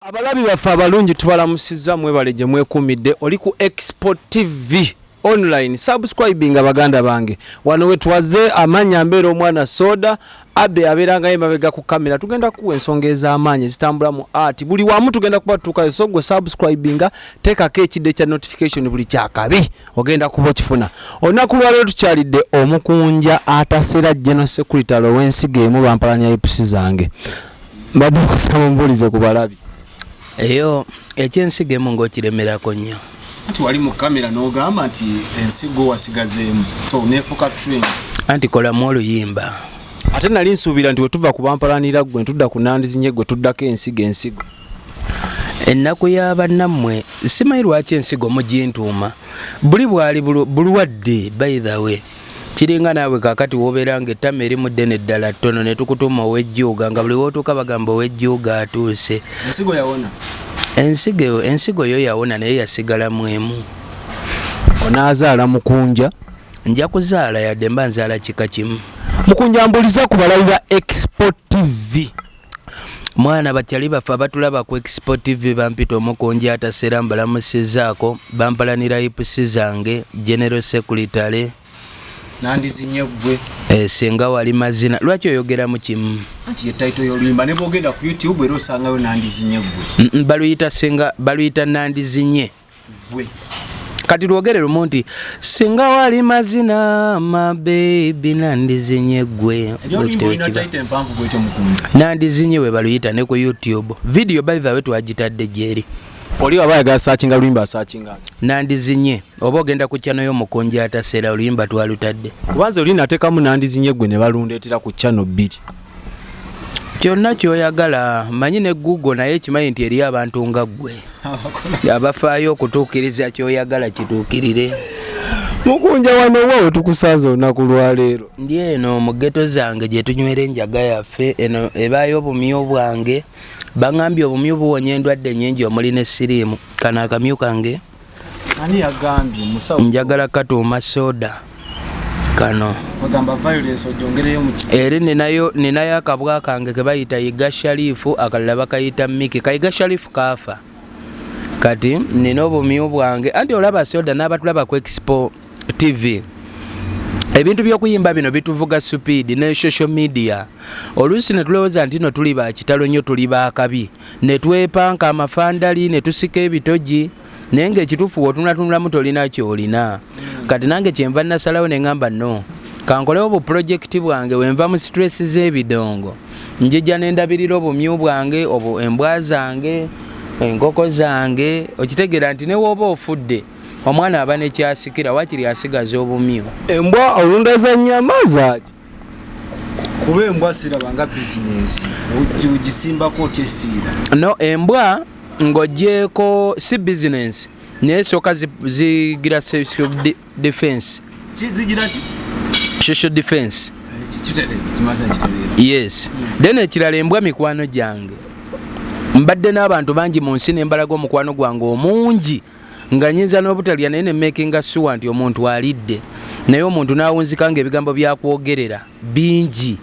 Abalabi baffe abalungi tubalamusizza mwebale gye mwekumidde oli ku Export TV online subscribing abaganda bange wano we twaze amanya mbeera omwana soda abe abeeranga yemabega ku kamera tugenda kuwa ensonga ez'amaanyi zitambula mu art buli wamu tugenda kuba tutuukayo so gwe subscribinga teekako ekidde kya notification buli kyakabi ogenda kuba okifuna olunaku lwaleero tukyalidde omukunja atasera general secretary w'ensigo emu bampalanya epusi zange mbadde okusaba mbuulize ku balabi eyo ekyensigo emu ng'okiremerako nnyo anti wali mu kamera n'ogamba nti ensigo wasigazeemu so neefuka train anti kolamu oluyimba ate nali nsuubira nti wetuva ku bampalanira gwe tudda ku nandizinye gwe tuddako ensigo ennaku y'abannammwe simanyi lwaki ensigo mugintuuma buli bwali bulwadde by the way kiringa naawe kakati wobeera ng'ettama erimu ddene ddala ttono ne tukutuuma ow'ejjuuga nga buli wootuuka bagamba ow'ejjuuga atuuse ensigo yawona ensigo yo yawona naye yasigalamu emu onaazaala mukunja nja kuzaala yadde mba nzaala kika kimu mukunja mbuliza ku balabi ba Export TV mwana bakyali baffe abatulaba ku Export TV bampita omukunja atasera mbalamusizaako bampalanira ipusi zange general secretary nandizinye gwe singa wali mazina lwaki oyogera mu kimu anti ye title y'oluyimba ne bwogenda ku YouTube era osangayo nandizinye gwe baluyita nandizinye gwe kati lwogere lumu nti singa wali mazina ma baby nandizinye gwe nandizinye we baluyita ne ku YouTube video by the way twagitadde gyeri oli aba yaga searchinga luyimba searchinga nandizinye oba ogenda ku channel y'omukunja atasera oluyimba twalutadde kubanze oli nateekamu nandizinye gwe ne balundeetera ku channel 2 kyonna kyoyagala manyi ne Google naye ekimanyi nti eri abantu nga ggwe abafaayo okutuukiriza kyoyagala kituukirire mukunja wano waawe tukusaaza olunaku lwaleero ndi eno mu ggeto zange gye tunywera enjaga yaffe eno ebaayo obumyu bwange bangambye obumyu buwonya endwadde nnyingi omuli ne siriimu kano akamyu kange ani yagambye musawo njagala katuuma soda kano bagamba violence ojongereyo mu eri ninayo akabwa kange ke bayita Yiga Sharifu akalala bakayita Miki Kayiga Sharifu kaafa kati nina obumyu bwange anti olaba soda n'abatulaba ku Expo TV ebintu by'okuyimba bino bituvuga speed ne social media oluusi ne tulowooza nti no tuli ba kitalo nnyo tuli ba kabi ne twepanka amafandali ne tusika ebitogi naye ng'ekituufu wotunatunulamu tolina kyolina kati nange kyenva nasalawo ne ngamba no kankolewo obuprojekiti bwange wenva mu stress z'ebidongo njijja n'endabirira obumyu bwange embwa zange enkoko zange okitegeera nti ne wooba ofudde omwana aba nekyasikira wakiri asigaza obumyu embwa olundaza nnyama zaaki kuba embwa sirabanga bizinesi ogisimbako otyesiira no embwa ng'ogyeko si business naye sooka zigira social defense zigiraki social defense yes then ekirala embwa mikwano gyange mbadde n'abantu bangi mu nsi nembalaga omukwano gwange omungi nga nyinza n'obutalya naye ne makinga sure nti omuntu alidde naye omuntu n'awunzika ng'ebigambo byakwogerera bingi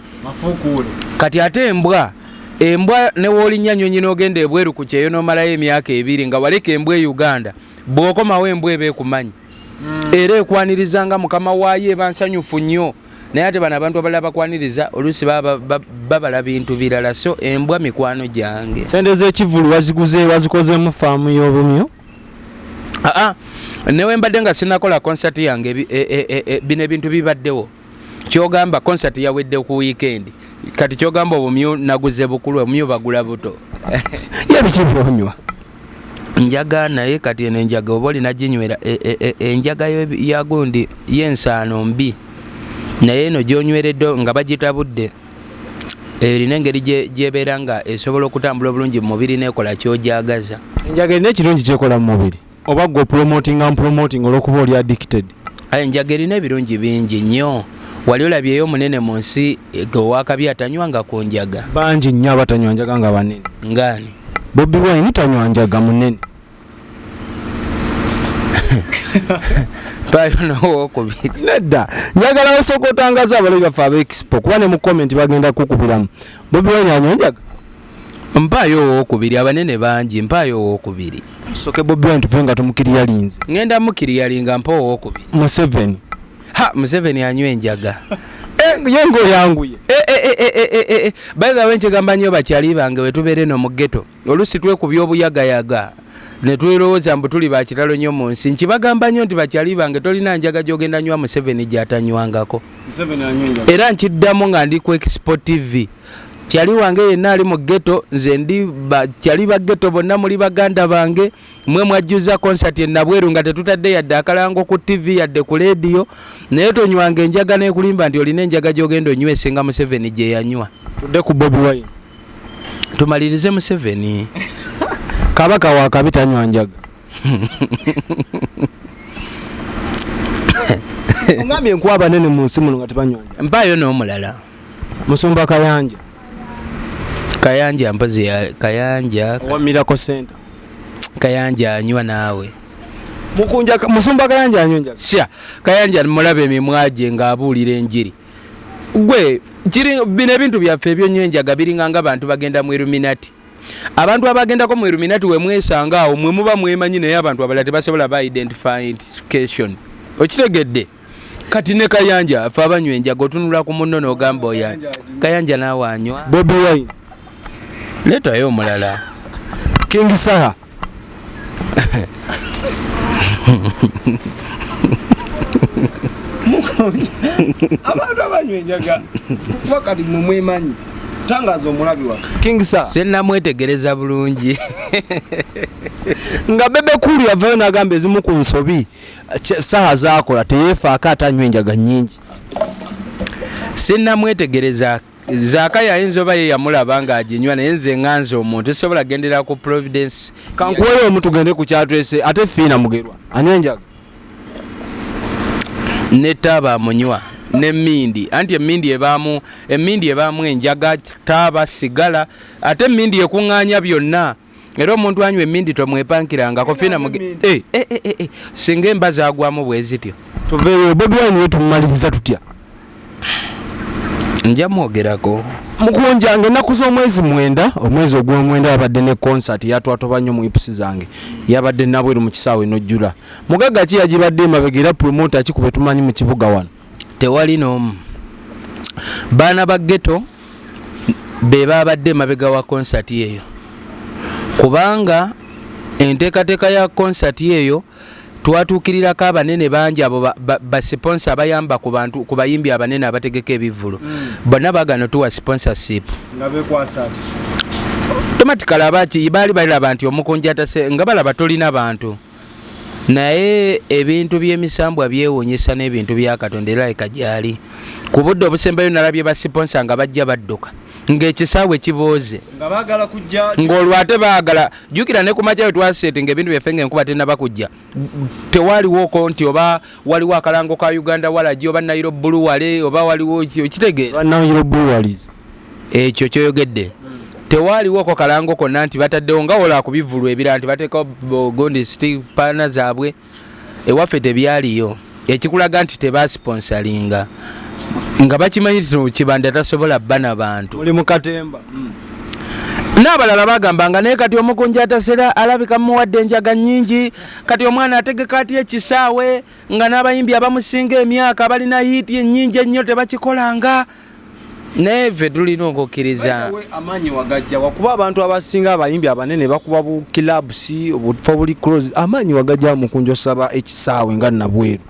kati ate embwa ne w'olinnya nnyonyi n'ogenda ebweru ku kyeyo n'omalayo emyaka 2 nga waleka embwa e Uganda bw'okomawo embwa eba ekumanyi era ekwaniriza nga mukama waayo eba nsanyufu nnyo naye ate bano abantu abalala bakwaniriza oluusi babala bintu birala so embwa mikwano gyange sente z'ekivulu wazikozeemu faamu y'obumyu newe mbadde nga sinakola concert yange bino ebintu bibaddewo kyogamba concert yawedde ku weekend kati kyogamba obumyu naguze bukulu obumyu bagula buto yabikivonywa njaga naye kati eno enjaga oba olina ginywera enjaga yagundi y'ensaano mbi naye eno gyonyweredde nga bagitabudde erina engeri gyebeera nga esobola okutambula obulungi mu mubiri nekola kyojagaza enjaga erina ekirungi kyekola mu mubiri oba gwe promoting olwokuba oli addicted enjaga erina ebirungi bingi nnyo wali olabyeyo omunene mu nsi owakabi atanywanga ku njaga bangi nnyo abatanywa njaga nga banene ngaani Bobi Wine tanywa njaga munene twayonowokubiri nedda njagala osooka otangaza abalabi baffe aba Expo kuba ne mu comment bagenda kukubiramu Bobi Wine anywa njaga mpaayo owookubiri abanene bangi mpaayo owookubiri soke Bobi Wine tuve nga tomukiriyalinze ngenda mukiriyalinga mpa owookubiri Museveni Museveni anywa enjaga yengo yanguye by the way nkigamba nnyo bakyali bange wetubeere no mu ghetto oluusi twekubya obuyagayaga ne twelowooza mbu tuli bakitalo nnyo mu nsi nkibagamba nnyo nti bakyali bange tolina njaga gy'ogenda nywa Museveni gy'atanywangako era nkiddamu nga ndi ku Expo TV kyali wange yenna ali mu ghetto nze ndi kyali ba ghetto bonna muli baganda bange mwe mwajjuza concert enabweru nga tetutadde yadde akalango ku TV yadde ku radio naye tonywanga enjaga n'ekulimba nti olina enjaga gy'ogenda onywa esinga Museveni gye yanywa tudde ku Bobi Wine tumalirize Museveni kabaka wa kabi tanywa njaga ongambye nkwaba nene mu nsi muno nga tebanywa njaga mpaayo n'omulala Musumba Kayanja mpozi ya Kayanja wa Miracle Center Kayanja anywa naawe Mukunja Musumba Kayanja anywa njaga sha Kayanja mulabe emimwaje ng'abuulira enjiri gwe kiri bino ebintu byaffe ebyonnyo enjaga biringa ng'abantu bagenda mu Illuminati abantu abagendako mu Illuminati we mwesanga awo mwe muba mwemanyi naye abantu abalala tebasobola ba identification okitegedde kati ne Kayanja afa abanywa enjaga otunula ku munno n'ogamba oya Kayanja naawe anywa Bobi Wine letayo omulala King Saha Mukunja abantu abanywa enjaga wakati mwemanyi tangazo omulabi waffe King Saha sennamwetegereza bulungi nga bebe kulu yavayo n'agamba ezimu ku nsobi saha zaakola teyeefaako atanywa enjaga nnyingi sennamwetegereza zaaka yayinza oba ye yamulaba ng'aginywa naye nze nganze omuntu esobola gendera ku Providence kankuweyo omu tugende ku kyatwese ate fiina mugerwa anywa enjaga ne taaba amunywa n'emmindi anti emmindi ebaamu enjaga taaba sigala ate emmindi ekuŋŋaanya byonna era omuntu anywa emmindi tomwepankirangako fiina singa emba zaagwamu bwe zityo tuveeyo Bobi Wine wetumaliriza tutya nja mwogerako Mukunja ng'ennaku z'omwezi 9 omwezi ogw'omwenda yabadde ne concert yatwatoba nnyo mu ipusi zange yabadde nabweru mu kisaawe n'ojjula mugagga ki yagibadde emabega era promoter ki kube tumanyi mu kibuga wano tewali n'omu baana ba ghetto be baabadde emabega wa concert eyo kubanga enteekateeka ya concert eyo twatuukirirako abanene bangi abo basponsa abayamba ku bayimbi abanene abategeka ebivvulu bonna baagana tuwa sponsorship nga beekwasa ki tomatikala abaki baali balaba nti Omukunja atasera nga balaba tolina bantu naye ebintu by'emisambwa byewuunyisa n'ebintu bya Katonda era leka gyali ku budde obusembayo nalabye basponsa nga bajja badduka ng'ekisaawe kibooze nga baagala kujja ng'olwate baagala jjukira ne ku makya we twaseetinga ebintu byaffe ng'enkuba tennaba kujja tewaliwoko nti oba waliwo akalango ka Uganda walagi oba Nairo Blue wale oba waliwo kitegeera Nairo Blue walizi ekyo kyoyogedde tewaliwoko kalango konna nti bataddewo nga wola ku bivvulu ebira nti bateeka gondi stipana zaabwe ewaffe tebyaliyo ekikulaga nti tebasponsalinga nga bakimanyi kibanda tasobola bana bantu oli mu katemba n'abalala bagambanga naye kati Omukunja atasera alabika muwadde enjaga nnyingi kati omwana ategeka atya ekisaawe nga n'abayimbi abamusinga emyaka balina hiiti ennyingi ennyo tebakikolanga naye ffe tulina okukkiriza amaanyi wagajja wakuba abantu abasinga abayimbi abanene bakuba bu kilabusi obufo buli close amaanyi wagajja Omukunja osaba ekisaawe nga nabweru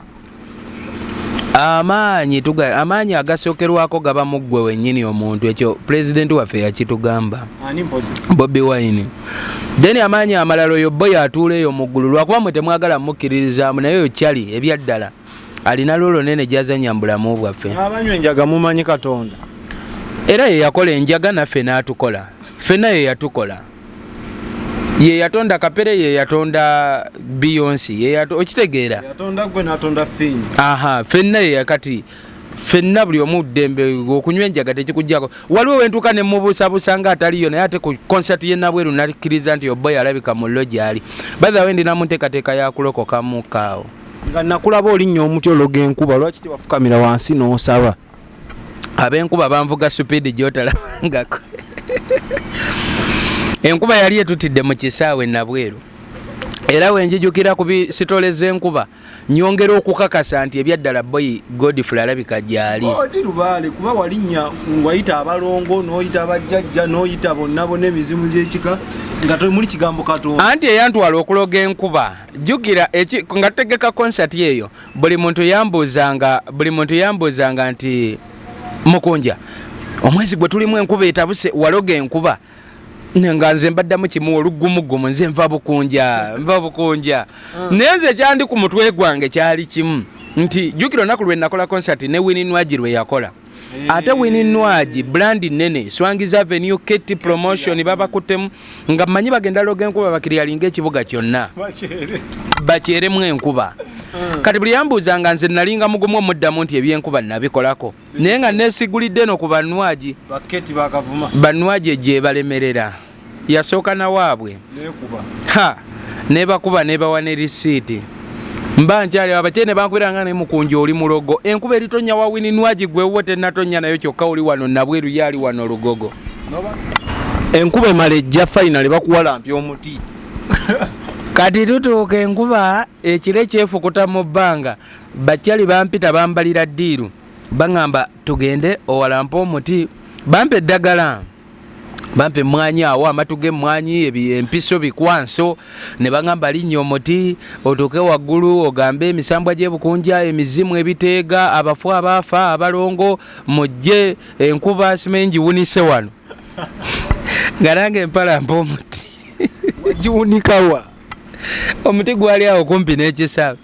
amaanyi agasookerwako gaba mu ggwe wennyini omuntu ekyo pulezidenti waffe yakitugamba Bobi Wine then amaanyi amalala oyo bo yatuula eyo mu ggulu lwakuba mwe temwagala mukkiririzaamu naye oyo kyali ebyaddala alina lolo nene gyazanya mu bulamu bwaffe abanywa enjaga mumanyi Katonda era ye yakola enjaga naffe n'atukola ffenna ye yatukola ye yatonda kapere ye yatonda Beyonce okitegeera yatonda gwe n'atonda Fini ffenna ye yakati ffenna buli omu ddembe okunywa enjaga tekikujjako waliwo wentuuka ne mubuusabuusa nga ataliyo naye ate ku concert ye nabweru nakkiriza nti obbo yalabika mu llo gyali batha wendi namunteekateeka yakulokoka mukaawo nga nakulaba olinnya omuti ologa enkuba lwaki tewafukamira wansi n'osaba ab'enkuba banvuga supiidi gy'otalabangako enkuba yali etutidde mu kisaawe nabweru era wenjijukira ku bisitole z'enkuba nyongera okukakasa nti ebyaddala boy Godfrey alabika gyali odi lubaale kuba walinnya wayita abalongo n'oyita abajjajja n'oyita bonna emizimu z'ekika nga muli kigambo Katonda anti eyantwala okuloga enkuba jjukira nga tutegeka concert eyo buli muntu yambuuzanga nti Mukunja omwezi gwe tulimu enkuba etabuse waloga enkuba nga nze mbaddamu kimu olugumugumu nze nva bukunja naye nze kyandi ku mutwe gwange kyali kimu nti jjukira olunaku lwe nakola concert ne Winnie Nwagi lwe yakola ate Winnie Nwagi brand nene Swangies Avenue Keti promotion babakutemu nga mmanyi bagenda loga enkuba bakiryalinga ekibuga kyonna bakyeremu enkuba kati buli yambuuzanga nze nalinga mugumu omuddamu nti ebyenkuba nabikolako naye nga nesigulidde no ku Banwagi Banwagi gye balemerera yasooka na waabwe nebakuba nebawa ne risiiti mba nkyali abakyene bankubiranga ne Mukunja oli mulogo enkuba eritonya wa Winnie Nwagi gwewo tennatonya nayo kyokka oli wano nabweru yali wano olugogo enkuba emala ejja finally bakuwalampya omuti kati tutuuka enkuba ekire kyefukuta mu bbanga bakyali bampita bambalira ddiiru baŋŋamba tugende owalampa omuti bampe eddagala bampe mwanyi awo amatu g'emmwanyi empiso bikwanso ne baŋŋamba linnya omuti otuuke waggulu ogambe emisambwa gy'ebukunja emizimu ebiteega abafu abaafa abalongo mujje enkuba simanyi ngiwunise wano nga nange empalampa omuti wagiwunikawa omuti gwali awo kumpi n'ekisaawe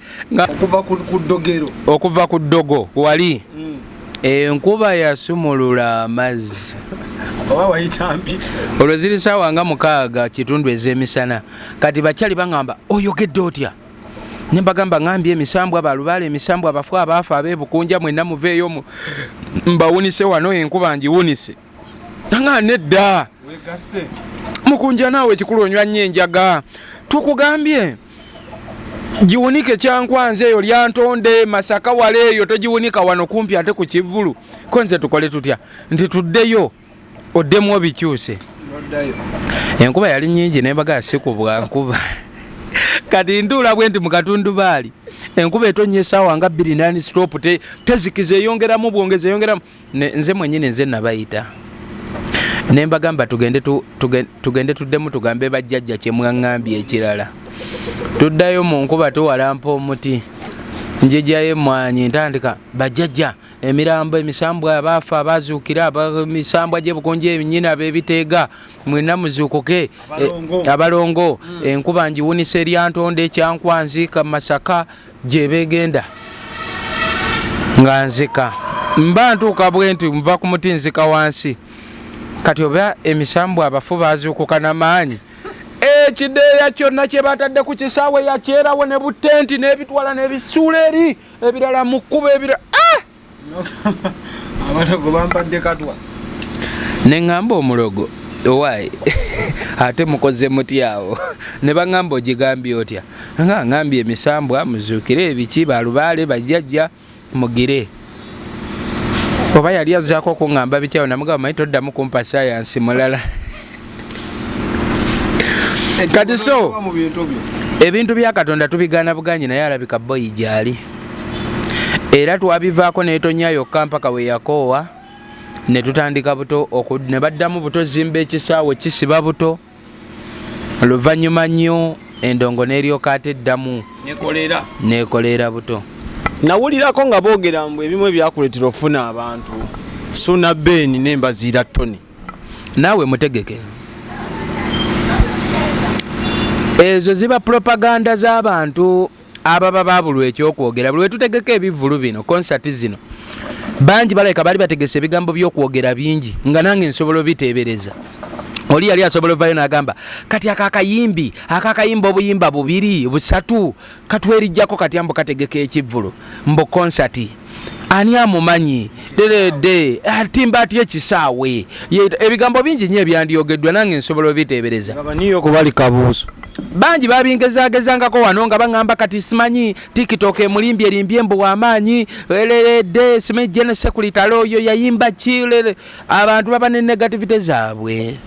okuva ku ddogo wali enkuba yasumulula amazzi olwo ziri ssaawa nga 6 kitundu ez'emisana kati bakyali baŋŋamba oyogedde otya ne mbagamba ŋŋambye emisambwa balubaale emisambwa abafu abaafa ab'ebukunja mwenna muveeyo mbawunise wano enkuba ngiwunise naŋŋa nedda Mukunja naawe ekikulu onywa nnyo enjaga tukugambye giwunike kyankwanze eyo lyantonde Masaka wala eyo togiwunika wano kumpi ate ku Kivulu ko nze tukole tutya nti tuddeyo oddemu obikyuse enkuba yali nnyingi nembaga sikubwa nkuba kati ntuula bwe nti mu katundubaali enkuba etonnya essaawa nga 2 stop tezikiza eyongeramu bwongeza eyongeramu nze mwennyini nze nabayita nembagamba tugende tuddemu tugambe bajjajja kyemwaŋŋambye ekirala tuddayo mu nkuba tuwalampa omuti njejjayo emmwanyi ntandika bajjajja emirambo emisambwa abaafa abazuukira emisambwa gy'ebukunja ebinyina ab'ebiteega mwenna muzuukuke abalongo enkuba ngiwunisa eryantonde ekyankwanzi Masaka gye beegenda nga nzika mba ntuuka bwe nti nva ku muti nzika wansi kati oba emisambwa abafu bazuukuka n'amaanyi ekideeya kyonna kye batadde ku kisaawe yakyerawo ne butenti n'ebitwala n'ebisuula eri ebirala mu kkubo ebirala abalogo bampadde katwa ne ŋŋamba omulogo owaayi ate mukoze muti awo ne baŋŋamba ogigambye otya nga ŋŋambye emisambwa muzuukire ebiki balubaale bajjajja mugire oba yali azzaako okuŋŋamba bikyawo namugamba manyi toddamu kumpa sayansi mulala kati so ebintu bya Katonda tubigaana buganyi naye alabika boyi gyali era twabivaako neetonya yokka mpaka we yakoowa ne tutandika buto ne baddamu buto zimba ekisaawe kisiba buto oluvanyuma nnyo endongo n'eryoka ate eddamu nekolera buto nawulirako nga boogera mbu ebimu ebyakuleetera ofuna abantu suna beeni n'embaziira ttoni naawe mutegeke ezo ziba propaganda z'abantu ababa babulwa ekyokwogera buli wetutegeka ebivulu bino konsati zino bangi balabika baali bategese ebigambo by'okwogera bingi nga nange nsobola obiteebereza oli yali asobola ovayo n'agamba kati akakayimba obuyimba 2 3 katwerijjako kati ambu kategeka ekivulu mbu konsati ani amumanyi derede atimba atya ekisaawe ebigambo bingi nnyo ebyandyogeddwa nange nsobola obiteebereza abaniyo kubali kabuuso bangi babingezagezangako wano nga baŋŋamba kati simanyi TikTok emulimbye erimbye mbu w'amaanyi erede simanyi Jene Sekulitalo oyo yayimba ki abantu baba ne negativite zaabwe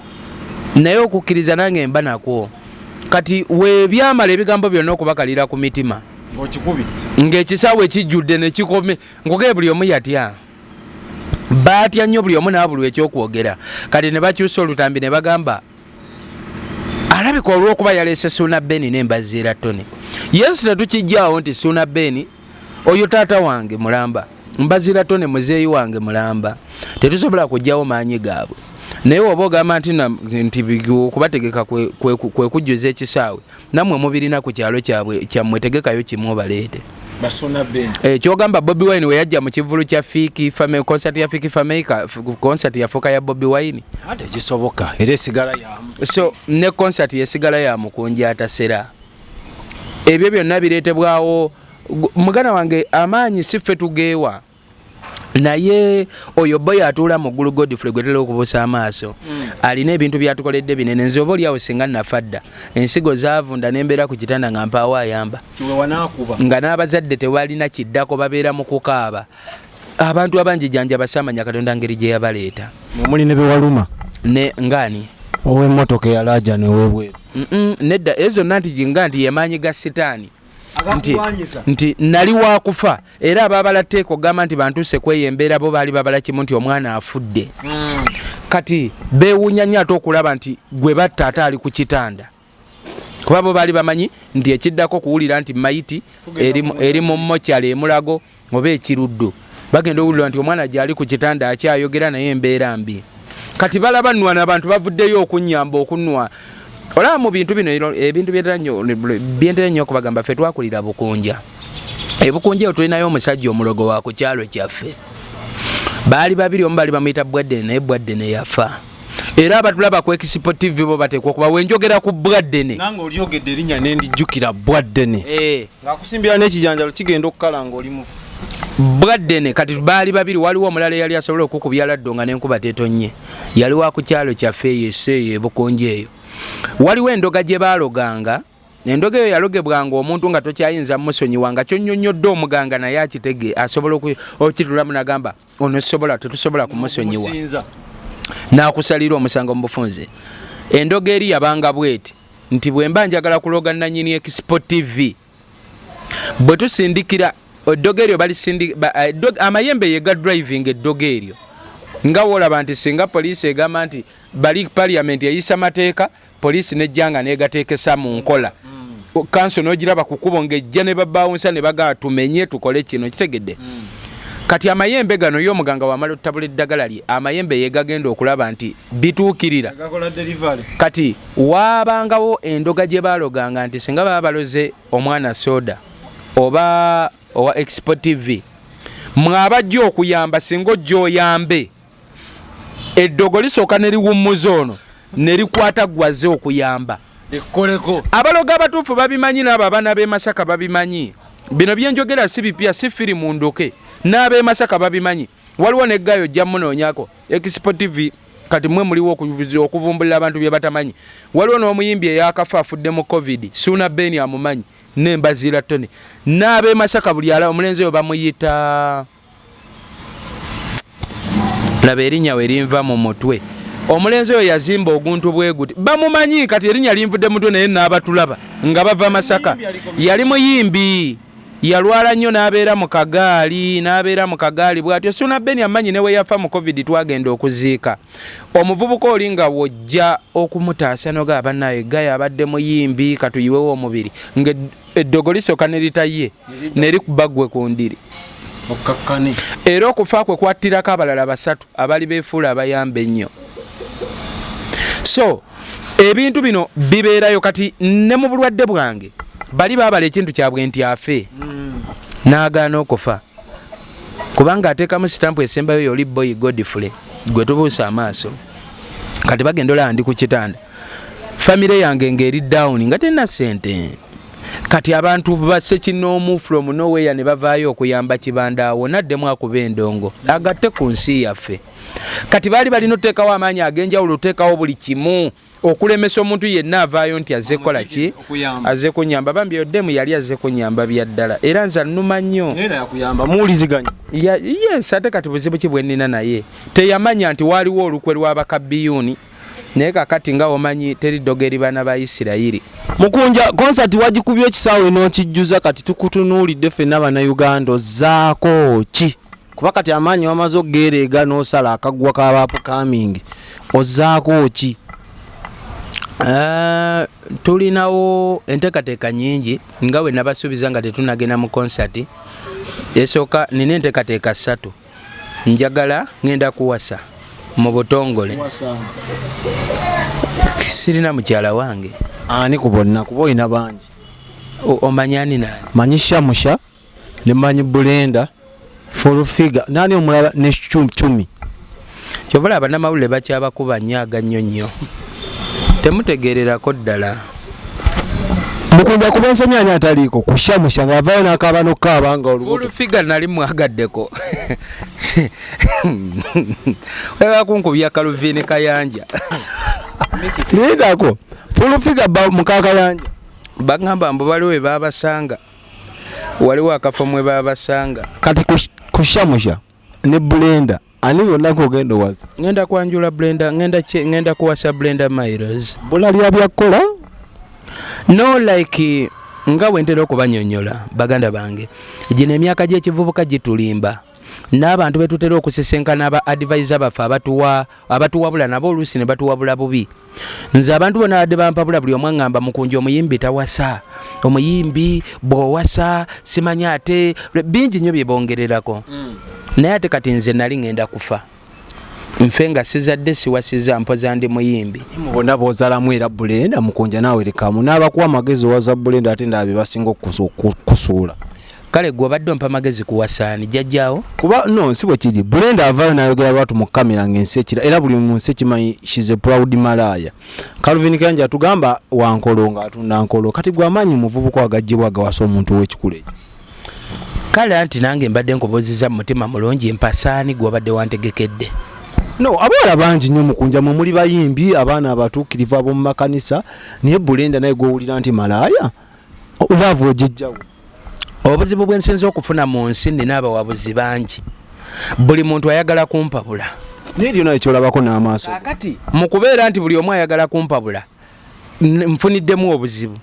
naye okukkiriza nange mba nakwo kati webyamala ebigambo byonna okubakalira ku mitima ng'ekisaawe kijjudde ne kikome ngogee buli omu yatya baatya nnyo buli omu n'abulwa ekyokwogera kati ne bakyusa olutambi ne bagamba alabika olw'okuba yaleese Suuna Beni n'embaziira ttone yesu tetukijjaawo nti Suuna Beni oyo taata wange mulamba mbaziira ttone muzeeyi wange mulamba tetusobola kujjawo maanyi gaabwe naye oba ogamba nti okubategeka kwe kujjuza ekisaawe nammwe mubirina ku kyalo kyammwe tegekayo kimu obaleete kyogamba Bobi Wine we yajja mu kivulu kya Fiki Family concert ya Fiki Family concert yafuuka ya Bobi Wine ate kisoboka era esigala yamu so ne concert yesigala ya Omukunja atasera ebyo byonna bireetebwawo mugana wange amaanyi siffe tugeewa naye oyo boy atuula mu ggulu Godfrey gwetera okubuusa amaaso alina ebintu byatukoledde binene nze oba oliawo singa nafadda ensigo zaavunda nembeera ku kitanda nga mpaawo ayamba nga n'abazadde tewalina kiddako babeera mu kukaaba abantu abangi janja basamanya Katonda ngeri gye yabaleeta omuli ne bewaluma ne ngani ow'emmotoka eyalaaja newebweru nedda ezo zonna nti yemaanyi ga sitaani nti nali wakufa era ababala teeko ogamba nti bantuuse kweyembeera bo baali babala kimu nti omwana afudde kati beewuunya nnyo ate okulaba nti gwe batta ate ali ku kitanda kuba bo baali bamanyi nti ekiddako kuwulira nti mayiti eri mu mmokyalo emulago oba ekiruddu bagenda owulira nti omwana gyali ku kitanda akyayogera naye embeera mbi kati balaba nnwana abantu bavuddeyo okunnyamba okunnwa olaba mu bintu bino ebintu byentera nnyo okubagamba ffe twakulira Bukunja ebukunja eyo tulinayo omusajja omulogo wa ku kyalo kyaffe baali babiri omu baali bamuyita Bwadde naye Bwadde ne yafa era abatulaba ku Expo TV bo bateekwa okuba wenjogera ku Bwadde nange olyogedde erinnya nendijjukira Bwadde ng'akusimbira n'ekijanjalo kigenda okukala ng'oli mufu Bwadde kati baali babiri waliwo omulala eyali asobola okukubya laddo nga n'enkuba tetonye yali wa ku kyalo kyaffe eyo ebukunja eyo waliwo endoga gye baaloganga endoga eyo yalogebwanga omuntu nga tokyayinza musonyiwanga kyonnyonnyodde omuganga naye akitege asobola okitulamu nagamba ono tetusobola kumusonyiwa n'akusalira omusango mu bufunze endoga eri yabanga bweti nti bwe mba njagala kuloga nannyini Expo TV bwe tusindikira eddoga eryo amayembe yega driving eddoga eryo nga woolaba nti singa poliisi egamba nti bali parliament yayisa mateeka poliisi nejjanga negateekesa mu nkola kanso n'ogiraba ku kkubo ng'ejja ne babaawunsa ne bagaa tumenye tukole kino kitegedde kati amayembe gano y'omuganga wamala otutabula eddagala lye amayembe yegagenda okulaba nti bituukirira kati waabangawo endoga gye baaloganga nti singa baba baloze omwana soda oba owa Expo TV mwabajja okuyamba singa ojja oyambe eddogo lisooka ne liwummuza ono ne likwata gwaze okuyamba ekkoleko abaloga abatuufu babimanyi n'abo abaana b'e Masaka babimanyi bino byenjogera si bipya si firi mu ndoke n'ab'e Masaka babimanyi waliwo neggayo ojja munoonyako Expo TV kati mwe muliwo okuvumbulira abantu bye batamanyi waliwo n'omuyimbi eyakafa afudde mu COVID Suuna Beni amumanyi n'embaziira ttone n'ab'e Masaka buli ala omulenzi oyo bamuyita laba erinnya we linva mu mutwe omulenzi oyo yazimba oguntu bwe guti bamumanyi kati erinnya linvudde mutwe naye n'abatulaba nga bava Masaka yali muyimbi yalwala nnyo n'abeera mu kagaali bw'atyo Suuna Beni amanyi ne we yafa mu COVID twagenda okuziika omuvubuka oli nga wojja okumutaasa noga abannaye gaya abadde muyimbi katuyiwewo omubiri nga eddogo lisooka ne litaye ne likuba ggwe ku ndiri era okufa kwe kwattirako abalala basatu abali beefuula abayamba ennyo so ebintu bino bibeerayo kati ne mu bulwadde bwange bali baabala ekintu kyabwe nti afe n'agaana okufa kubanga ateekamu sitampu esembayo yoli boy Godfrey gwe tubuusa amaaso kati bagenda olaba ndi ku kitanda famire yange ng'eri down nga tena ssente kati abantu basse kinoomu from nowhere ne bavaayo okuyamba kibandaawo naddemu akuba endongo agatte ku nsi yaffe kati baali balina oteekawo amaanyi ag'enjawulo oteekawo buli kimu okulemesa omuntu yenna avaayo nti azze kola ki azze kunyamba bambi oddemu yali azze kunyamba bya ddala era nza nnuma nnyo muwuliziganya yes ate kati buzibu ki bwe nnina naye teyamanya nti waaliwo olukwe lw'abakabiyuuni naye kakati nga omanyi teri ddogo eri baana ba Isirayiri. Mukunja concert wagikubye ekisaawe n'okijjuza kati tukutunuulidde ffenna bannayuganda ozzaako ki kuba kati amaanyi wamaze okugeereega n'osala akaggwa k'aba upcoming ozzaako ki? Tulinawo enteekateeka nnyingi nga we nabasuubiza nga tetunagenda mu concert. Esooka nina enteekateeka 3. Njagala ngenda kuwasa mu butongole. Sirina mukyala wange. Ani ku bonna kuba olina bangi? Omanyi ani nani? Manyi Shamusha ne manyi Brenda Fulufiga nani omulala ne Chumi. Kyobala bannamawulire bakyabakuba nnyo nnyo. Temutegeererako ddala. Mukunja kuba ensomyi ani ataliiko ku Shamusha ng'avaayo n'akaaba n'okukaaba nga olubuto. Fulufiga nali mwagaddeko. Weba kunkubya Kaluvini Kayanja. Nidako Fulufiga mukakayanja. Bagamba mbu baliwo we baabasanga. Waliwo akafo mwe baabasanga. Kati ku Shamusha ne Brenda ani bonna kogenda wazi. Ngenda kwanjula Brenda, ngenda kuwasa Brenda Miles. Bulali abyakola? No like nga wentera okubanyonyola baganda bange. Gino emyaka gy'ekivubuka gitulimba. N'abantu betutera okusesenkana aba advisor baffe abatuwabula nabo oluusi ne batuwabula bubi. Nze abantu bonna badde bampabula buli omwe ngamba Mukunja omuyimbi tawasa, omuyimbi bw'owasa simanya ate bingi nnyo bye bongererako. Naye ate kati nze nali ngenda kufa. Nfe nga sizadde siwasiza mpoza ndi muyimbi. Mubona bozalamu era Brenda Mukunja naawe lekamu n'abakuwa amagezi owaza Brenda ate ndabe basinga okusuula. Kale gwe obadde ompa magezi kuwasaani jjajjaawo? Kuba no si bwe kiri. Brenda avaayo n'ayogera lwatu mu kamera ng'ensi ekira era buli munsi ekimanyi she's a proud malaya. Kaluvini Kayanja atugamba wankolo ng'atunda nkolo kati gwe amaanyi muvubuka agajjibwa agawasa omuntu w'ekikula ekyo. Kale anti nange mbadde nkubuzizza mu mutima mulungi mpasaani gwe obadde wantegekedde. No abawala bangi nnyo Mukunja mwe muli bayimbi abaana abatuukirivu ab'omu makanisa naye Brenda naye gw'owulira nti malaya olaavu ogijjawo. Obuzibu bwe nsinza okufuna mu nsi nina abawabuzi bangi. Buli muntu ayagala kumpabula. Naye lyonna ekyolabako n'amaaso. Kakati mu kubeera nti buli omu ayagala kumpabula nfuniddemu obuzibu.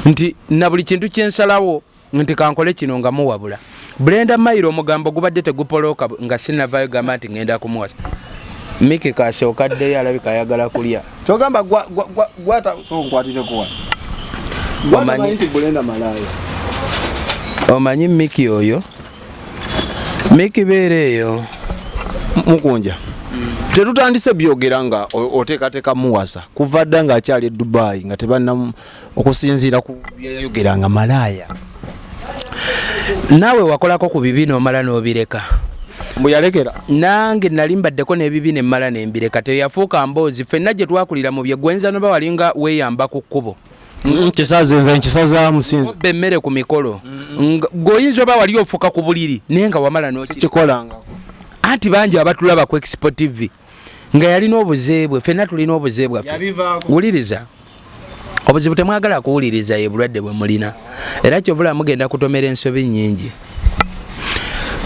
Nti na buli kintu kyensalawo nti kankole kino nga muwabula. Brenda Miles omugambo gubadde tegupolooka nga sinnavaayo gamba nti ngenda kumuwasa. Miki kasookaddeyo alabika ayagala kulya. Kyogamba gwata so nkwatireko wano. Omanyi nti Brenda malaya. Omanyi Miki oyo? Miki beere eyo. Mukunja. Tetutandise byogera nga oteekateeka muwasa. Kuva dda ng'akyali e Dubai nga tebanna okusinziira ku byayogera nga malaya. Naawe wakolako ku bibi n'omala n'obireka. Mbu yalekera? Nange nali mbaddeko n'ebibi ne mmala ne mbireka. Teyafuuka mboozi. Ffenna gye twakulira mu bye gwenza noba walinga weeyamba ku kkubo. Nkisaza musinzi. Obbe emmere ku mikolo. Ng'oyinza oba wali ofuka ku buliri naye nga wamala n'okikolangako. Anti bangi abatulaba ku Expo TV nga yalina obuzeebwe, ffenna tulina obuzeebwe ffe. Wuliriza. Obuzibu temwagala kuwuliriza ye bulwadde bwe mulina. Era kyovula mugenda kutomera ensobi nnyingi.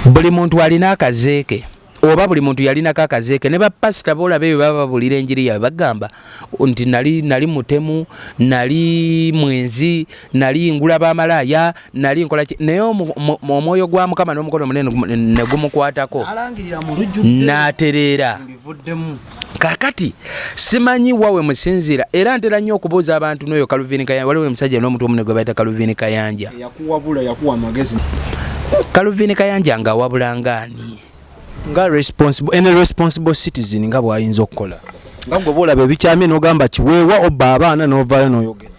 Buli muntu alina akazeeke. Oba buli muntu yalinako akazeeke ne bapasita boolaba ebyo baba babulira enjiri yaabwe bagamba nti nali mutemu, nali mwenzi, nali ngula b'amalaaya, nali nkola ki. Naye omwoyo gwa Mukama n'omukono munene ne gumukwatako n'atereera. Kakati simanyi wawe musinzira era ntera nnyo okubuuza abantu n'oyo Kaluvini Kayanja. Waliwo omusajja n'omuntu omu ne gwe bayita Kaluvini Kayanja. Yakuwabula yakuwa amagezi. Kaluvini Kayanja nga wabula ngaani? Nga responsible citizen nga bw'ayinza okukola. Nga gwe boolaba ebikyamye n'ogamba kiweewa obba abaana n'ovaayo n'oyogera.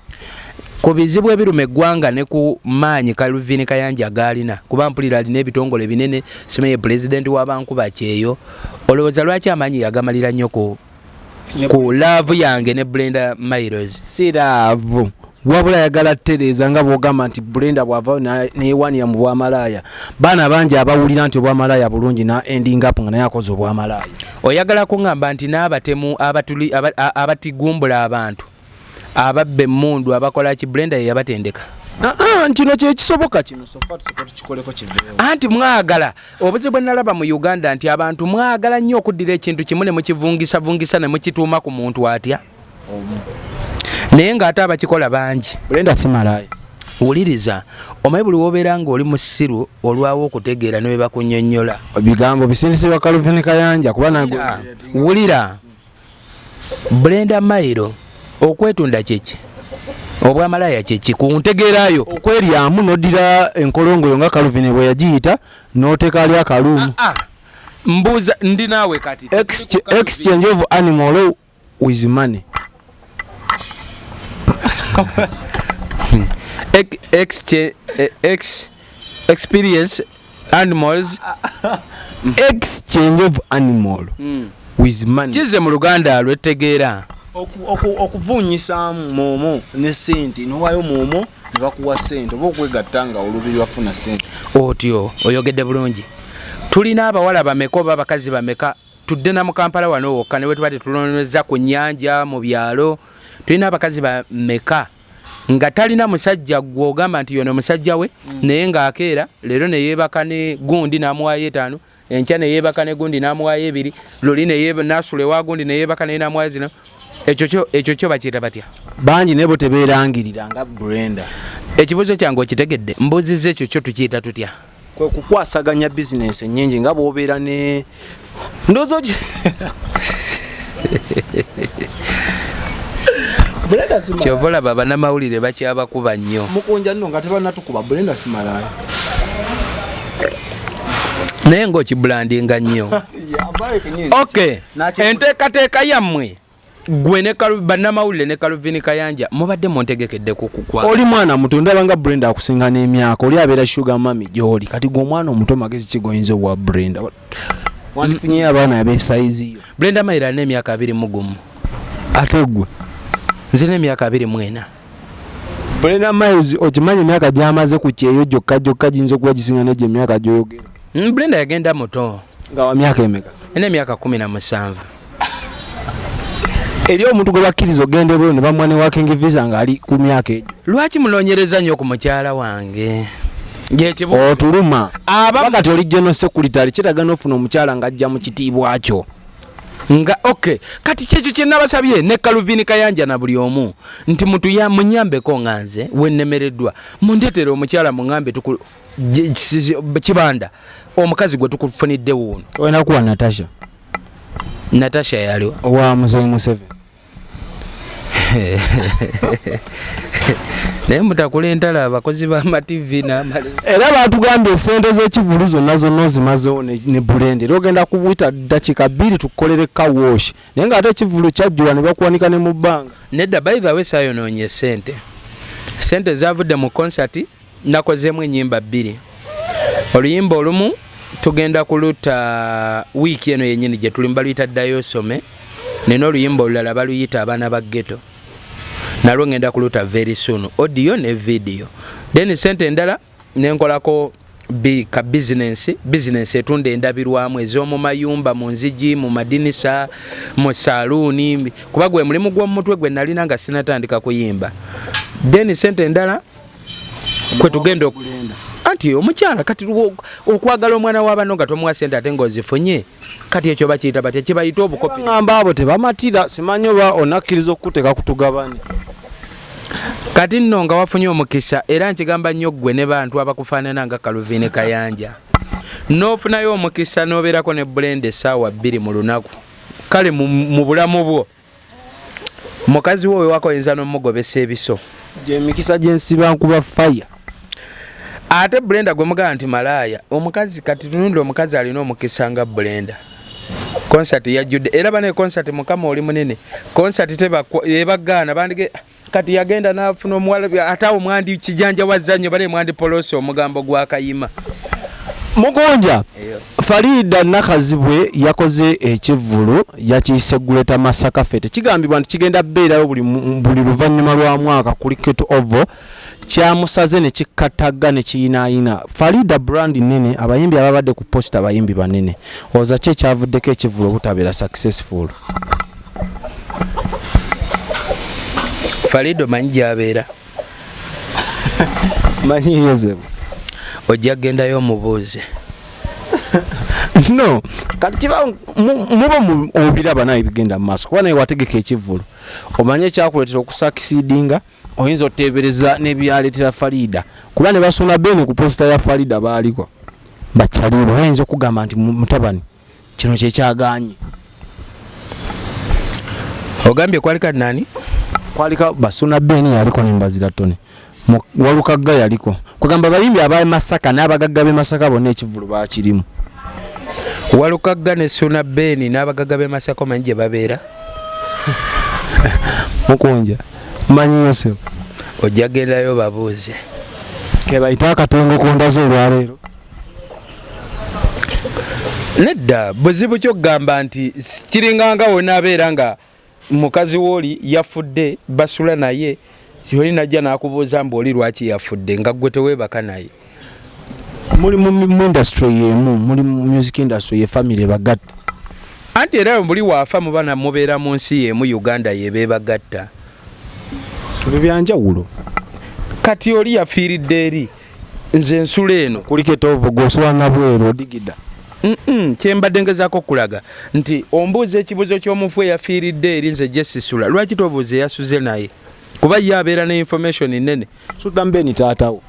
Ku bizibu ebiruma eggwanga ne ku maanyi Kaluvini Kayanja gaalina kuba mpulira alina ebitongole binene simanyi pulezidenti w'abankuba kyeyo. Olowooza lwaki amaanyi yagamalira nnyo ku laavu yange ne Brenda Miles? Si laavu wabula yagala ttereeza nga bw'ogamba nti Brenda bw'avaayo neyewaanira mu bwamalaaya. Baana bangi abawulira nti obwamalaaya bulungi na ending up nga naye akoze obwamalaaya. Oyagala kuŋŋamba nti n'abatemu abatigumbula abantu ababba emmundu abakola ki Brenda ye yabatendeka? ntino kyekisoboka kino sofa tusobola tukikoleko kiveewo anti mwagala obuzibu bwe nalaba mu Uganda nti abantu mwagala nnyo okuddira ekintu kimu ne mukivungisa ne mukituuma ku muntu atya naye ng'ate abakikola bangi. Brenda simalayo wuliriza omaye buli wobeera ng'oli mu ssiru olwawo okutegeera ne bwe bakunnyonnyola bigambo bisindisibwa Calvin Kayanja kuba nagwe wulira Brenda Miles okwetunda kyeki obwamalaya kyeki kuntegeerayo okweryamu nodira enkolongoyo nga Calvin bwe yagiyita n'oteeka ali akaluumu mbuuza ndi naawe kati exchange of animal with money experience animals exchange of animal with money kize mu Luganda lwetegeera okuvunyisaamu moomo ne sente nowayo moomo ne bakuwa sente oba okwegatta nga olubiri wafuna sente otyo oyogedde bulungi. Tulina abawala bameka oba abakazi bameka tudde na mu Kampala wano wokka ne bwe tuba tetuloneza ku nnyanja mu byalo tulina abakazi bameka nga talina musajja gw'ogamba nti yono musajja we naye ng'akeera leero ne yeebaka ne gundi n'amuwaayo 5 enkya ne yeebaka ne gundi n'amuwaayo 2 luli n'asula ewa gundi ne yeebaka naye n'amuwaayo 0 ekyo kyo bakiyita batya bangi ne bo tebeerangirira nga Brenda. Ekibuuzo kyange okitegedde mbuuzizza ekyo kyo tukiyita tutya kwe kukwasaganya bizinensi ennyingi nga bw'obeera ne ndowooza Brenda simalayo kyovola baba namawulire bakyabakuba nnyo mukunja nno nga tebanatukuba Brenda simalayo naye ng'okibulandinga nnyo okay enteekateeka yammwe gwe ne bannamawulire ne Calvin Kayanja mubadde muntegekedde kukukwa oli mwana muto ndaba nga Brenda akusinga n'emyaka oli abeera sugar mami gy'oli kati gwe omwana omuto magezi kigoyinza obwa Brenda wandifunye abaana ab'esaizi yo. Brenda Miles alina emyaka 21 ate gwe nze n'emyaka 24. Brenda Miles okimanyi emyaka gy'amaze ku kyeyo gyokka giyinza okuba gisinga n'egyo emyaka gy'oyogera. Brenda yagenda muto nga wa myaka emeka ena emyaka 17 eri omuntu gwe bakkiriza ogende bwe ne bamwa ne working visa ng'ali ku myaka egyo. Lwaki munoonyereza nnyo ku mukyala wange otuluma bakati oli general secretary kitaga n'ofuna omukyala ng'ajja mu kitiibwa kyo nga okay kati kyekyo kye nabasabye ne Calvin Kayanja na buli omu nti mutu ya munyambeko nga nze wennemereddwa mundeetere omukyala muŋambe kibanda omukazi gwe tukufunidde wuuno wena kuwa Natasha yaliwo owa Muzeyi Museveni naye mutakula entala abakozi b'amativi n'amalira era batugambye esente z'ekivulu zonna ozimazewo ne Brenda era ogenda kubuyita dakiika 2 tukukolere kawoshi naye ng'ate ekivulu kyajjula ne bakuwanika ne mu bbanga nedda by the way saayonoonye sente zavudde mu concert nakozeemu ennyimba 2 oluyimba olumu tugenda kuluta wiiki eno yennyini gye tuli baluyita ddayo some nina oluyimba olulala baluyita abaana ba ghetto nalwo ngenda kuluta very soon audio ne video then sente endala nenkolako ka business etunda endabirwamu ez'omu mayumba mu nzigi mu madinisa mu saluuni kuba gwe mulimu gw'omutwe gwe nalina nga sinatandika kuyimba then sente endala kwe tugenda anti omukyala kati okwagala omwana w'abano nga tomuwa sente ate ng'ozifunye kati ekyo bakiyita batya kibayita obukopi ngamba abo tebamatira simanyi oba onakkiriza okuteeka kutugabane kati nno nga wafunye omukisa era nkigamba nnyo ggwe ne bantu abakufaanana nga Calvin Kayanja n'ofunayo omukisa n'obeerako ne Brenda essaawa 2 mu lunaku kale mu bulamu bwo mukazi wo wewakoyinza n'omugobesa ebiso gy'emikisa gy'ensiba nkuba fire ate Brenda gwe mugamba nti malaaya omukazi kati tunundi omukazi alina omukisa nga Brenda concert yajjudde era bane concert mukama oli munene concert ebagaana bandige kati yagenda n'afuna omuwala ate awo mwandi kijanja wazannyo bale mwandi polosi omugambo gwa Kayima Mukunja Farida Nakazibwe yakoze ekivulu yakiyise Guleta Masaka Fete kigambibwa nti kigenda beerayo buli luvannyuma lwa mwaka kuli Keto Ovo kyamusaze ne kikataga ne kiyinaayina Farida brand nene abayimbi ababadde ku posta abayimbi banene oza kye kyavuddeko ekivulu obutabeera successful Farida manyi gy'abeera manyi Yozefu ojja gendayo omubuuze. no kati kiba muba obiraba naye bigenda mu maaso kuba naye wategeka ekivulu omanye ekyakuleetera okusakisidinga oyinza oteebereza n'ebyaleetera Farida kuba ne basuna bene ku posita ya Farida baaliko bakyaliwo bayinza okugamba nti mutabani kino kyekyaganye. Ogambye kwalika nani? Kwalika basuna bene yaliko nembazira tone walukagga yaliko kugamba bayimbi abaye Masaka n'abagagga b'e Masaka bonna ekivulu baakirimu. Walukagga ne Suna Beni n'abagagga b'e Masaka manyi gye babeera? Mukunja manyi Yosefu ojja gendayo babuuze. Ke bayita akatongo ku ndazo olwaleero. Nedda buzibu kyokugamba nti kiringanga wonna abeera nga mukazi w'oli yafudde basula naye oli najja n'akubuuza mbu oli lwaki yafudde nga ggwe teweebaka naye. Muli mu industry yemu muli mu music industry ye family bagatta anti era buli waafa mubana mubeera mu nsi yemu Uganda yebeebagatta ebyo byanjawulo. Kati oli yafiiridde eri nze ensula eno kuliko etovu goswana bweru odigida kyembadde ngezaako okulaga nti ombuuza ekibuuzo ky'omufu eyafiiridde eri nze gye sisula lwaki tobuuza eyasuze naye kuba ye abeera ne information nnene. Sudambeni taatawo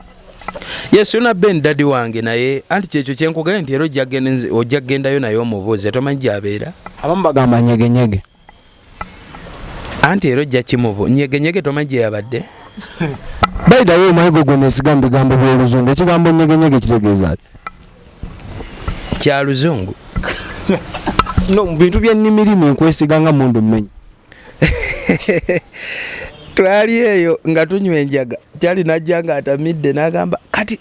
Suna Ben dadi wange naye anti kyekyo kyenkugambye nti era ojja gendayo naye omubuuze tomanyi gy'abeera. Abamu bagamba nyegenyege anti era ojja kimubu nyegenyege tomanyi gye yabadde. Bayidayo omayigo gwe neesigambo bigambo by'oluzungu ekigambo nyegenyege kitegeeza kya luzungu. No mu bintu by'ennimirimi nkwesiga nga mundu mmenyi. Twali eyo nga tunywa enjaga kyali najja nga atamidde n'agamba kati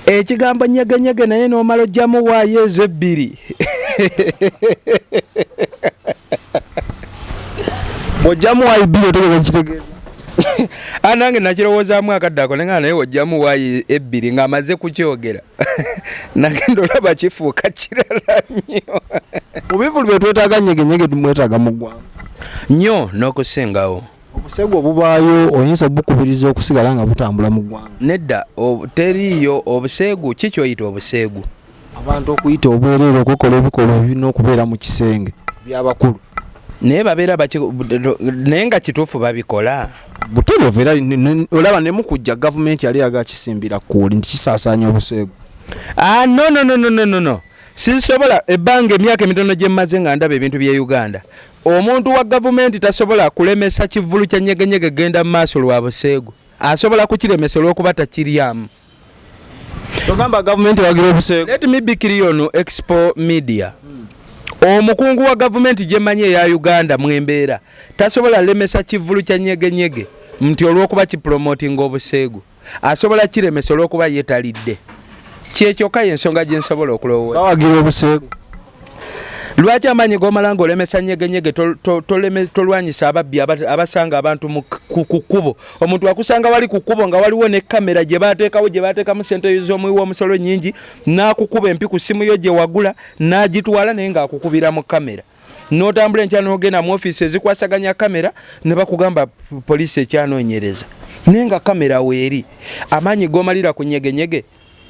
ekigambo nyegenyege naye n'omala ojjamu waayo ezebbiri. Ojjamu waayo ebbiri otegeeza kitegeeza. Nange nakirowoozaamu akaddako naye nga naye ojjamu waayo ebbiri ng'amaze kukyogera nagenda olaba kifuuka kirala nnyo. Mu bivulu bye twetaaga nyegenyege tumwetaaga mu ggwanga nnyo n'okusingawo. Obuseegu obubaayo oyinza obukubiriza okusigala nga butambula mu ggwanga. Nedda teriiyo obuseegu kikyoyita obuseegu. Abantu okuyita obwereere okukola ebikolwa ebirina okubeera mu kisenge by'abakulu. Naye babeera naye nga kituufu babikola. Butuufu era olaba ne mukujja gavumenti yali yagakisimbira kkuuli nti kisaasaanya obuseegu. No. Sinsobola ebbanga emyaka emitono gye mmaze nga ndaba ebintu bye Uganda. Omuntu wa gavumenti tasobola kulemesa kivulu kya nyegenyege genda mu maaso lwa buseegu. Asobola kukiremesa olw'okuba takiryamu. Togamba gavumenti wagira obuseegu. Let me be clear on Expo Media. Omukungu wa gavumenti gye mmanyi eya Uganda mwembeera tasobola lemesa kivulu kya nyegenyege nti olw'okuba kipromotinga obuseegu. Asobola kiremesa olw'okuba yeetalidde. Kyekyoka y'ensonga gye nsobola okulowooza. Bawagira obuseegu. Lwaki amanyi g'omala ng'olemesa nyegenyege tolwanyisa ababbi abasanga abantu ku kkubo. Omuntu akusanga wali ku kkubo nga waliwo ne kamera gye baateekawo gye baateekamu ssente z'omuwi w'omusolo nnyingi n'akukuba empi ku ssimu yo gye wagula n'agitwala naye ng'akukubira mu kamera. N'otambula enkya n'ogenda mu ofiisi ezikwasaganya kamera ne bakugamba poliisi ekyanoonyereza. Naye nga kamera weeri amaanyi g'omalira ku nyegenyege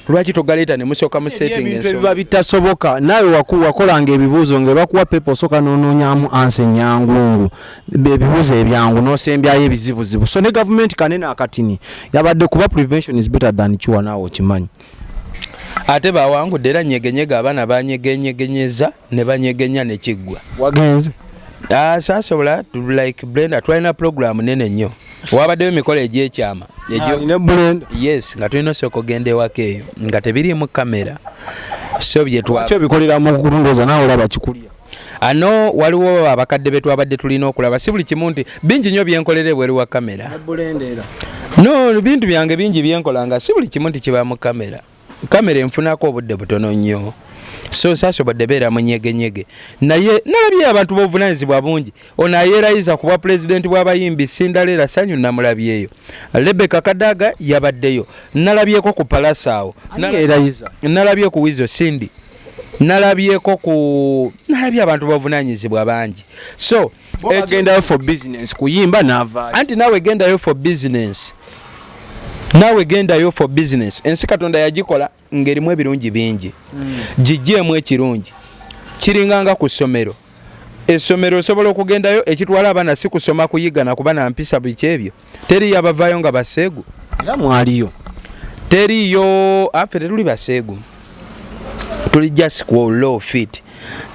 lwaki togaleeta ne musooka mu setting ebintu ebiba bitasoboka naawe wakolanga ebibuuzo nga bakuwa pepa osooka n'onoonyamu ansi ennyangungu ebibuuzo ebyangu n'osembyayo ebizibuzibu so ne gavumenti kanene akatini yabadde kuba prevention is better than cure naawe okimanyi. Ate bawangudde era nyegenyege abaana banyegenyeza ne banyegenya ne kiggwa. Wagenze? Saasobola like Brenda twalina program nene nnyo. Wabaddeyo emikolo egy'ekyama. Ne Brenda? Yes, nga tulina osooka ogenda ewaka eyo nga tebiriimu kamera. So lwaki obikolera mu kutundoza naawe olaba kikulya? Ano waliwo abakadde be twabadde tulina okulaba si buli kimu nti bingi nnyo byenkolera ebweru wa kamera. Ne Brenda era? No, bintu byange bingi byenkolanga si buli kimu nti kiba mu kamera. Kamera enfunako obudde butono nnyo. So saasobodde beera mu nyegenyege naye nalabye abantu b'obuvunaanyizibwa bungi ono ayeerayiza ku bwa pulezidenti bw'abayimbi Sindaleera Sanyu namulabyeyo. Rebecca Kadaga yabaddeyo nalabyeko ku Palasaawo nalabye ku Wizo Sindi nalabye abantu b'obuvunaanyizibwa bangi. So agendayo for business kuyimba n'avaayo anti naawe gendayo for business naawe gendayo for business. Ensi Katonda yagikola ngerimu ebirungi bingi, gigyemu ekirungi. Kiringanga ku ssomero. Essomero osobola okugendayo ekitwala abaana si kusoma kuyiga na kuba na mpisa biki ebyo. Teriyo abavaayo nga baseegu. Era mwaliyo. Teriyo affe tetuli baseegu. Tuli just ku low fit.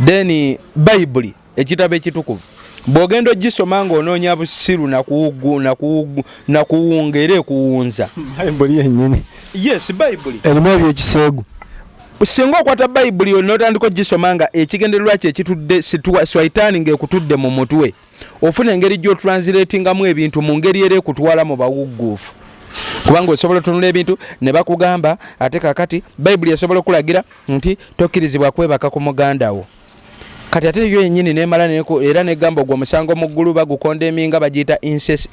Then Bible ekitabo ekitukuvu. Bw'ogenda ogisoma ng'onoonya busiru na kuwungere kuwunza. Bible yennyini. Yes, Bible. Erimu ebyekiseegu. Singa okwata Bible yo n'otandika ogisoma nga ekigendererwa kye ekitudde switaani ng'ekutudde mu mutwe, ofuna engeri gy'otranslatingamu ebintu mu ngeri era ekutwala mu bawugguufu. Kubanga osobola otunula ebintu ne bakugamba ate kakati Bible esobola okulagira nti tokkirizibwa kwebaka ku muganda wo. Kati ate yo yennyini neemala era negamba ogwo omusango mu ggulu bagukonda eminga bagiyita insects.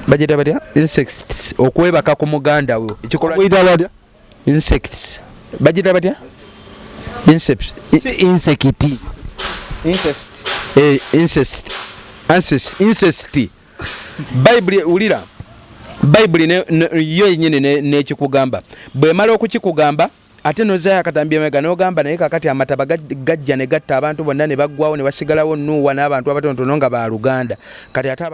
Bagiyita batya? Insects. Okwebaka ku muganda wo. Okuyita batya? Insects. Bagiyita batya? Insects. Si insect. Incest. Incest. Bible ulira. Bible yo yennyini n'ekikugamba. Bw'emala okukikugamba ate nozaayo akatambi emabega n'ogamba naye kakati amataba gajja ne gatta abantu bonna ne baggwawo ne basigalawo Nuuwa n'abantu abatonotono nga ba Luganda. Kati ate abantu